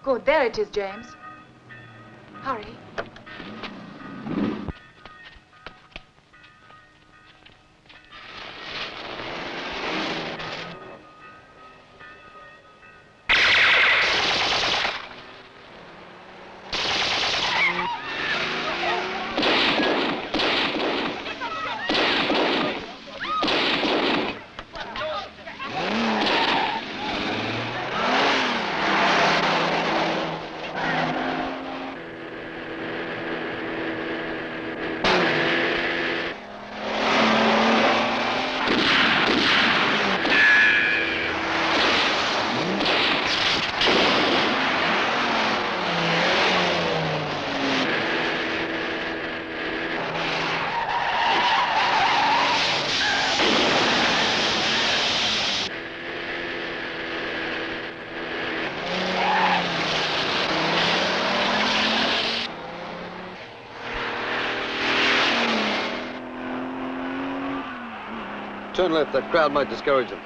Good, there it is, James. Hurry. Turn left, that crowd might discourage them.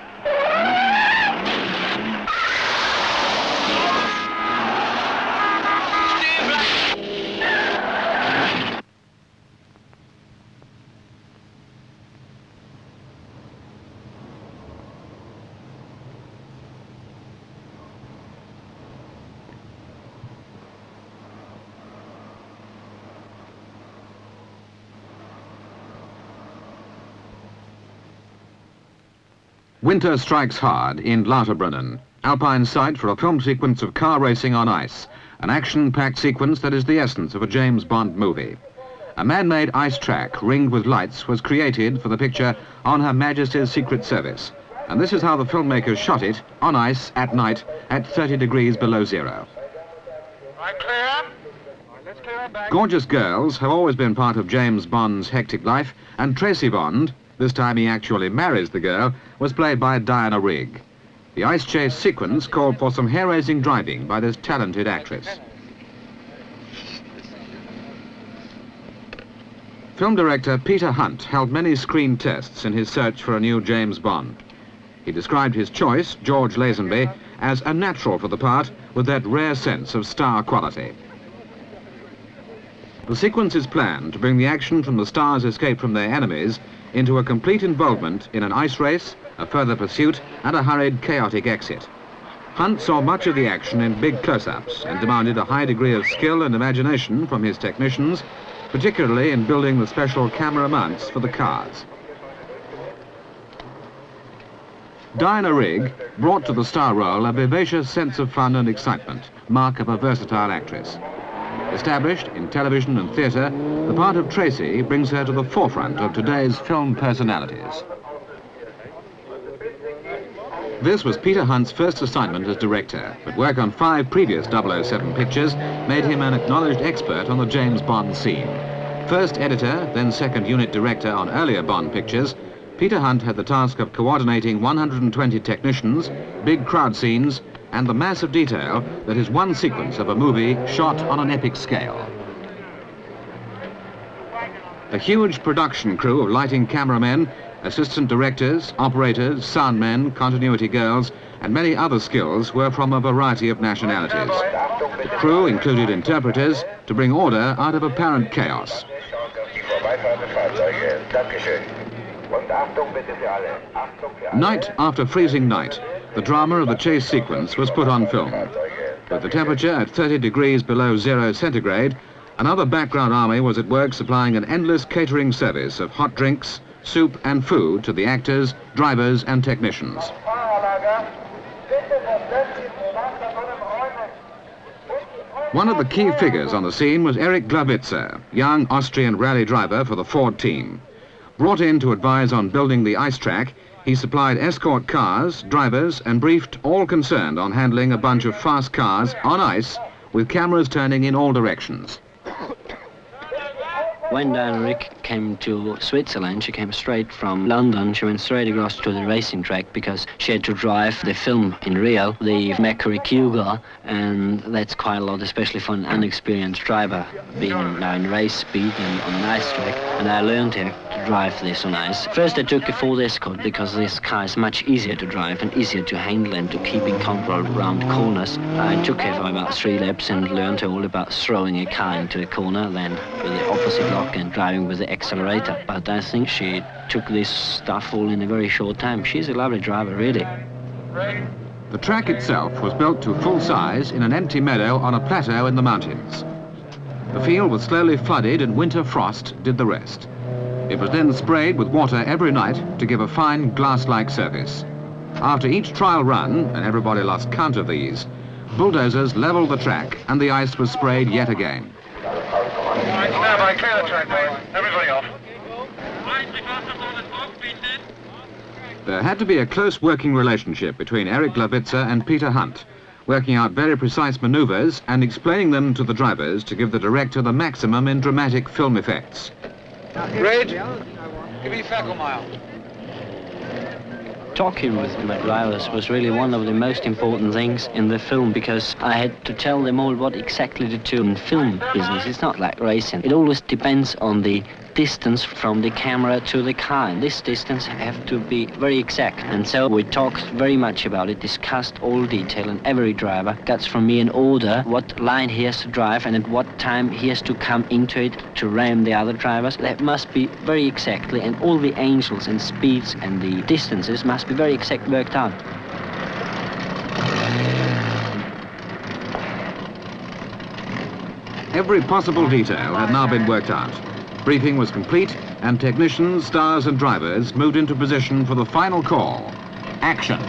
Winter strikes hard in Lauterbrunnen, alpine site for a film sequence of car racing on ice, an action-packed sequence that is the essence of a James Bond movie. A man-made ice track ringed with lights was created for the picture On Her Majesty's Secret Service, and this is how the filmmakers shot it on ice at night at 30 degrees below zero. Right, clear. Let's clear her back. Gorgeous girls have always been part of James Bond's hectic life, and Tracy Bond, this time he actually marries the girl, was played by Diana Rigg. The ice chase sequence called for some hair-raising driving by this talented actress. Film director Peter Hunt held many screen tests in his search for a new James Bond. He described his choice, George Lazenby, as a natural for the part with that rare sense of star quality. The sequence is planned to bring the action from the star's escape from their enemies into a complete involvement in an ice race, a further pursuit, and a hurried, chaotic exit. Hunt saw much of the action in big close-ups and demanded a high degree of skill and imagination from his technicians, particularly in building the special camera mounts for the cars. Diana Rigg brought to the star role a vivacious sense of fun and excitement, mark of a versatile actress. Established in television and theatre, the part of Tracy brings her to the forefront of today's film personalities. This was Peter Hunt's first assignment as director, but work on 5 previous 007 pictures made him an acknowledged expert on the James Bond scene. First editor, then second unit director on earlier Bond pictures, Peter Hunt had the task of coordinating 120 technicians, big crowd scenes, and the mass of detail that is one sequence of a movie shot on an epic scale. A huge production crew of lighting cameramen, assistant directors, operators, soundmen, continuity girls, and many other skills were from a variety of nationalities. The crew included interpreters to bring order out of apparent chaos. Night after freezing night, the drama of the chase sequence was put on film. With the temperature at 30 degrees below 0 centigrade, another background army was at work supplying an endless catering service of hot drinks, soup and food to the actors, drivers and technicians. One of the key figures on the scene was Erich Glavitzer, young Austrian rally driver for the Ford team. Brought in to advise on building the ice track, he supplied escort cars, drivers, and briefed all concerned on handling a bunch of fast cars on ice with cameras turning in all directions. When Diana Rick came to Switzerland, she came straight from London. She went straight across to the racing track because she had to drive the film in Rio, the Mercury Cougar, and that's quite a lot, especially for an unexperienced driver, being now in race speed and on an ice track. And I learned her to drive this on ice. First I took a Ford Escort because this car is much easier to drive and easier to handle and to keep in control around corners. I took her for about 3 laps and learned her all about throwing a car into a corner, then with the opposite lock and driving with the accelerator. But I think she took this stuff all in a very short time. She's a lovely driver, really. The track itself was built to full size in an empty meadow on a plateau in the mountains. The field was slowly flooded and winter frost did the rest. It was then sprayed with water every night to give a fine glass-like surface. After each trial run, and everybody lost count of these, bulldozers leveled the track and the ice was sprayed yet again. Right, stand by, clear the track, boys. Everybody off. There had to be a close working relationship between Eric Levitzer and Peter Hunt, working out very precise manoeuvres and explaining them to the drivers to give the director the maximum in dramatic film effects. Red, give me Fackle Mile. Talking with my drivers was really one of the most important things in the film, because I had to tell them all what exactly to do in film business. It's not like racing. It always depends on the distance from the camera to the car, and this distance have to be very exact. And so we talked very much about it, discussed all detail, and every driver gets from me an order what line he has to drive and at what time he has to come into it to ram the other drivers. That must be very exactly, and all the angles and speeds and the distances must be very exact worked out. Every possible detail had now been worked out. Briefing was complete, and technicians, stars and drivers moved into position for the final call. Action.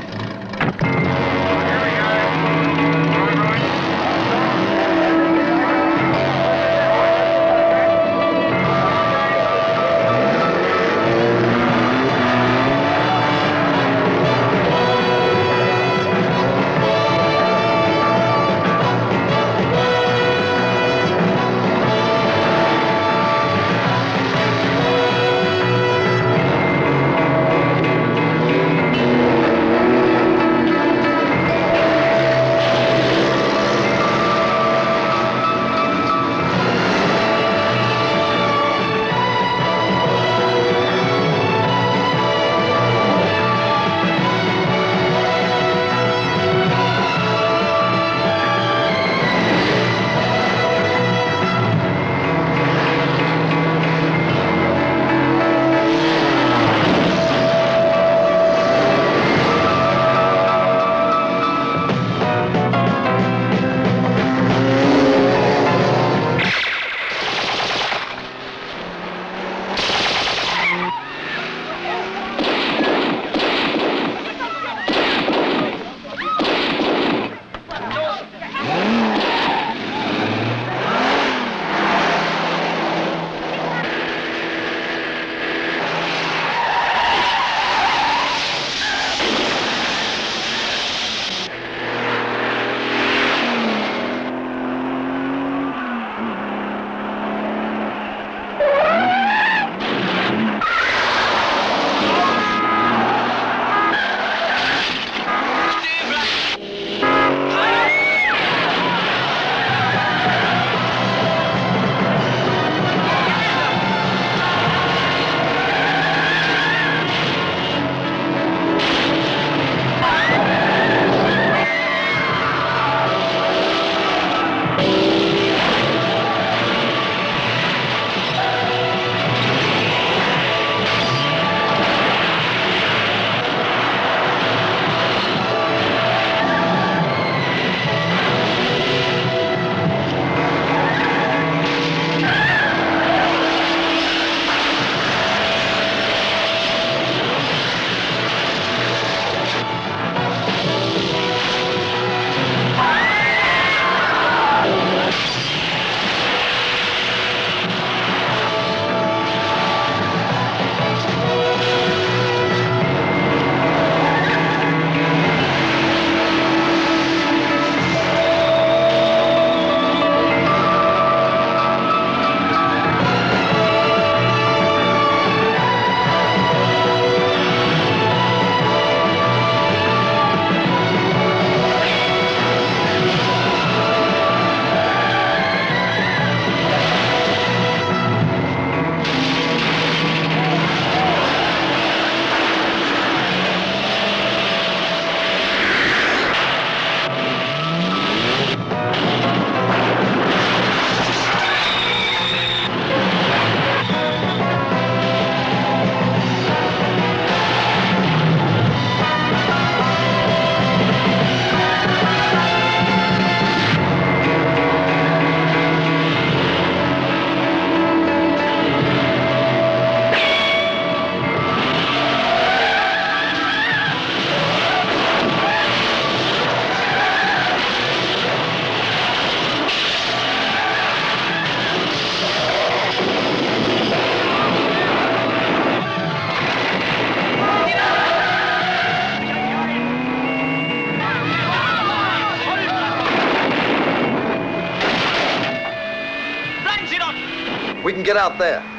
We can get out there.